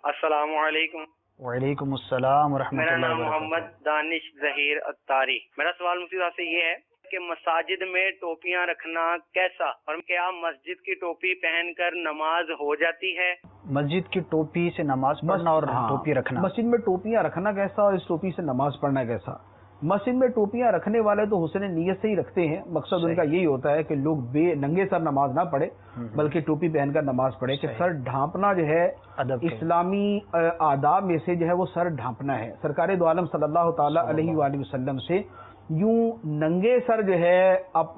السلام علیکم۔ وعلیکم السلام ورحمۃ میرا اللہ نام وبرکاتہ۔ محمد دانش ظہیر اتاری۔ میرا سوال مفتی صاحب سے یہ ہے کہ مساجد میں ٹوپیاں رکھنا کیسا، اور کیا مسجد کی ٹوپی پہن کر نماز ہو جاتی ہے؟ مسجد کی ٹوپی سے نماز پڑھنا اور ٹوپی رکھنا، مسجد میں ٹوپیاں رکھنا کیسا اور اس ٹوپی سے نماز پڑھنا کیسا؟ مسجد میں ٹوپیاں رکھنے والے تو حسن نیت سے ہی رکھتے ہیں، مقصد ان کا یہی ہوتا ہے کہ لوگ ننگے سر نماز نہ پڑھے بلکہ ٹوپی پہن کر نماز پڑھے، کہ سر ڈھانپنا جو ہے اسلامی آداب میں سے جو ہے وہ سر ڈھانپنا ہے۔ سرکار دو عالم صلی اللہ تعالی علیہ وآلہ وسلم سے یوں ننگے سر جو ہے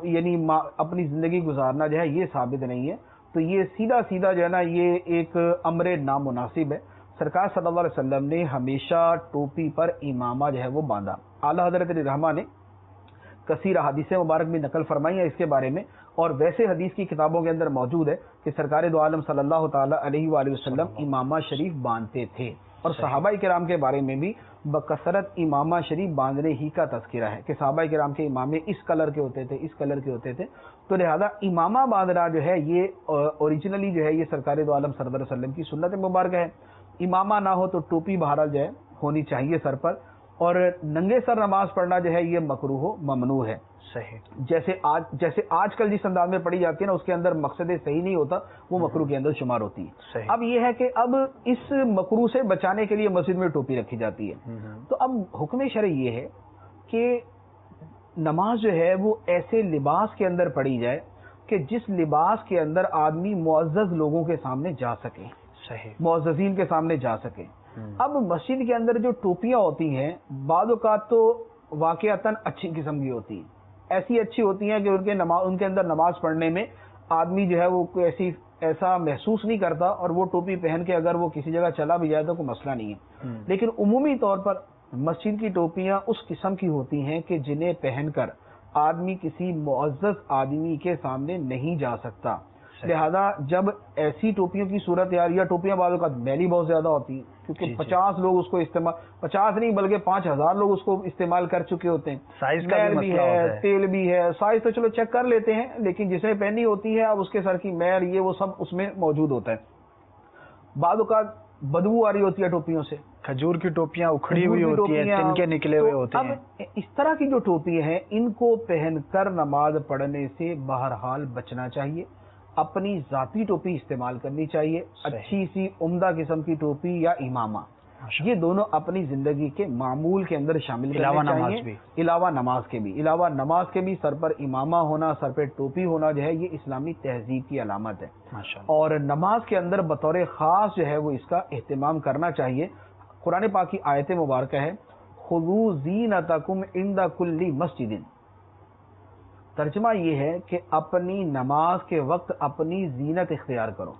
یعنی اپنی زندگی گزارنا جو ہے یہ ثابت نہیں ہے، تو یہ سیدھا سیدھا جو ہے نا یہ ایک امر نامناسب ہے۔ سرکار صلی اللہ علیہ وسلم نے ہمیشہ ٹوپی پر امامہ جو ہے وہ باندھا۔ اعلیٰ حضرت علی رحمہ نے کثیر احادیث مبارک بھی نقل فرمائی ہیں اس کے بارے میں، اور ویسے حدیث کی کتابوں کے اندر موجود ہے کہ سرکار دو عالم صلی اللہ تعالی علیہ وآلہ وسلم امامہ شریف باندھتے تھے، اور صحابہ کرام کے بارے میں بھی بکثرت امامہ شریف باندھنے ہی کا تذکرہ ہے کہ صحابہ کرام کے امامے اس کلر کے ہوتے تھے، اس کلر کے ہوتے تھے، تو لہذا امامہ باندھنا جو ہے یہ اوریجنلی جو ہے یہ سرکار دو عالم صلی اللہ علیہ وسلم کی سنت مبارکہ ہے۔ امامہ نہ ہو تو ٹوپی بہرحال جو ہے ہونی چاہیے سر پر، اور ننگے سر نماز پڑھنا جو ہے یہ مکروہ و ممنوع ہے۔ صحیح، جیسے آج کل جس انداز میں پڑھی جاتی ہے نا اس کے اندر مقصد صحیح نہیں ہوتا، وہ مکروہ کے اندر شمار ہوتی ہے۔ صحیح۔ اب یہ ہے کہ اب اس مکروہ سے بچانے کے لیے مسجد میں ٹوپی رکھی جاتی ہے، تو اب حکم شرعی یہ ہے کہ نماز جو ہے وہ ایسے لباس کے اندر پڑھی جائے کہ جس لباس کے اندر آدمی معزز لوگوں کے سامنے جا سکے، صحیح، معززین کے سامنے جا سکے۔ اب مسجد کے اندر جو ٹوپیاں ہوتی ہیں بعض اوقات تو واقعتاً اچھی قسم کی ہوتی ہیں، ایسی اچھی ہوتی ہیں کہ ان کے اندر نماز پڑھنے میں آدمی جو ہے وہ ایسا محسوس نہیں کرتا، اور وہ ٹوپی پہن کے اگر وہ کسی جگہ چلا بھی جائے تو کوئی مسئلہ نہیں ہے۔ لیکن عمومی طور پر مسجد کی ٹوپیاں اس قسم کی ہوتی ہیں کہ جنہیں پہن کر آدمی کسی معزز آدمی کے سامنے نہیں جا سکتا، لہذا جب ایسی ٹوپیوں کی صورت یا ٹوپیاں بعض اوقات میلی بہت زیادہ ہوتی ہیں کیونکہ 50 لوگ اس کو استعمال، 50 نہیں بلکہ 5000 لوگ اس کو استعمال کر چکے ہوتے ہیں، سائز کا بھی ہے، تیل بھی ہے، سائز تو چلو چیک کر لیتے ہیں لیکن جسے پہنی ہوتی ہے اب اس کے سر کی میل یہ وہ سب اس میں موجود ہوتا ہے۔ بعض اوقات بدبو آ رہی ہوتی ہے ٹوپیوں سے، کھجور کی ٹوپیاں اکھڑی ہوئی ہوتی ہیں، تنکے نکلے ہوئے ہوتے ہیں۔ اب اس طرح کی جو ٹوپی ہیں ان کو پہن کر نماز پڑھنے سے بہرحال بچنا چاہیے، اپنی ذاتی ٹوپی استعمال کرنی چاہیے، اچھی سی عمدہ قسم کی ٹوپی یا امامہ، یہ دونوں اپنی زندگی کے معمول کے اندر شامل کرنے چاہیے، علاوہ نماز کے بھی سر پر امامہ ہونا، سر پہ ٹوپی ہونا جو ہے یہ اسلامی تہذیب کی علامت ہے، اور نماز کے اندر بطور خاص جو ہے وہ اس کا اہتمام کرنا چاہیے۔ قرآن پاک کی آیت مبارکہ ہے خذوا زینتکم عند کل مسجد، ترجمہ یہ ہے کہ اپنی نماز کے وقت اپنی زینت اختیار کرو،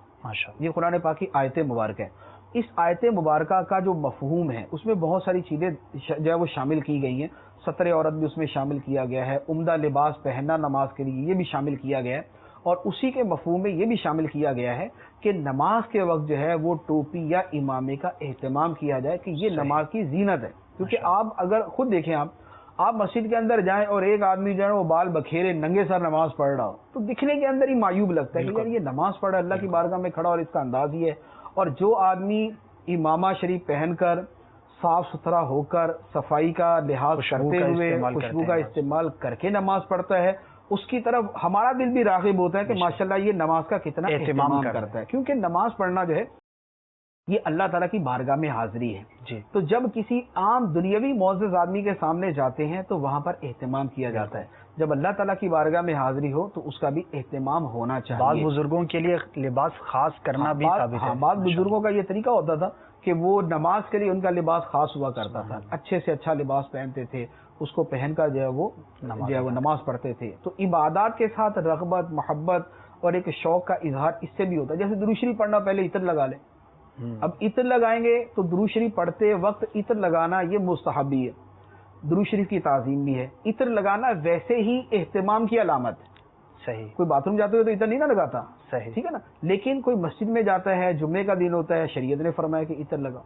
یہ قرآن پاک کی آیت مبارکہ ہے۔ اس آیت مبارکہ کا جو مفہوم ہے اس میں بہت ساری چیزیں جو ہے وہ شامل کی گئی ہیں، ستر عورت بھی اس میں شامل کیا گیا ہے، عمدہ لباس پہننا نماز کے لیے یہ بھی شامل کیا گیا ہے، اور اسی کے مفہوم میں یہ بھی شامل کیا گیا ہے کہ نماز کے وقت جو ہے وہ ٹوپی یا امامے کا اہتمام کیا جائے کہ یہ نماز کی زینت ہے، کیونکہ آپ اگر خود دیکھیں آپ مسجد کے اندر جائیں اور ایک آدمی جو ہے وہ بال بکھیرے ننگے سر نماز پڑھ رہا ہو تو دکھنے کے اندر ہی معیوب لگتا ہے کہ یار یہ نماز پڑھ رہا ہے، اللہ کی بارگاہ میں کھڑا اور اس کا انداز ہی ہے۔ اور جو آدمی امامہ شریف پہن کر صاف ستھرا ہو کر صفائی کا لحاظ کرتے ہوئے خوشبو کا استعمال کر کے نماز پڑھتا ہے اس کی طرف ہمارا دل بھی راغب ہوتا ہے کہ ماشاءاللہ یہ نماز کا کتنا اہتمام کرتا ہے، کیونکہ نماز پڑھنا جو ہے یہ اللہ تعالیٰ کی بارگاہ میں حاضری ہے، تو جب کسی عام دنیاوی معزز آدمی کے سامنے جاتے ہیں تو وہاں پر اہتمام کیا جاتا ہے، جب اللہ تعالیٰ کی بارگاہ میں حاضری ہو تو اس کا بھی اہتمام ہونا چاہیے۔ بعض بزرگوں کے لیے لباس خاص کرنا بھی ثابت ہے، بعض بزرگوں کا یہ طریقہ ہوتا تھا کہ وہ نماز کے لیے ان کا لباس خاص ہوا کرتا تھا، اچھے سے اچھا لباس پہنتے تھے، اس کو پہن کر جو ہے وہ نماز پڑھتے تھے۔ تو عبادات کے ساتھ رغبت، محبت اور ایک شوق کا اظہار اس سے بھی ہوتا ہے، جیسے درود شریف پڑھنا، پہلے عطر لگا لیں، اب عطر لگائیں گے تو درود شریف پڑھتے وقت عطر لگانا یہ مستحبی ہے، درود شریف کی تعظیم بھی ہے، عطر لگانا ویسے ہی اہتمام کی علامت ہے۔ صحیح، کوئی باتھ روم جاتے ہوئے تو عطر نہیں نہ لگاتا، صحیح، ٹھیک ہے نا، لیکن کوئی مسجد میں جاتا ہے، جمعے کا دن ہوتا ہے، شریعت نے فرمایا کہ عطر لگاؤ،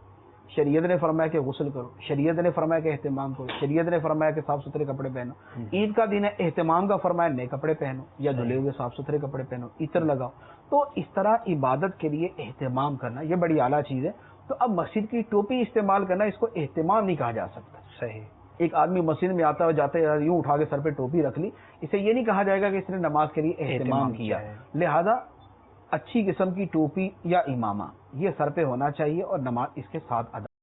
شریعت نے فرمایا کہ غسل کرو، شریعت نے فرمایا کہ اہتمام کرو، شریعت نے فرمایا کہ صاف ستھرے کپڑے پہنو، عید کا دن ہے، اہتمام کا فرمایا نئے کپڑے پہنو یا دھلے ہوئے صاف ستھرے کپڑے پہنو، عطر لگاؤ۔ تو اس طرح عبادت کے لیے اہتمام کرنا یہ بڑی اعلیٰ چیز ہے. تو اب مسجد کی ٹوپی استعمال کرنا اس کو اہتمام نہیں کہا جا سکتا. صحیح. ایک آدمی مسجد میں آتا ہے جاتے یوں اٹھا کے سر پہ ٹوپی رکھ لی, اسے یہ نہیں کہا جائے گا کہ اس نے نماز کے لیے اہتمام کیا. لہذا اچھی قسم کی ٹوپی یا امامہ یہ سر پہ ہونا چاہیے اور نماز اس کے ساتھ ادا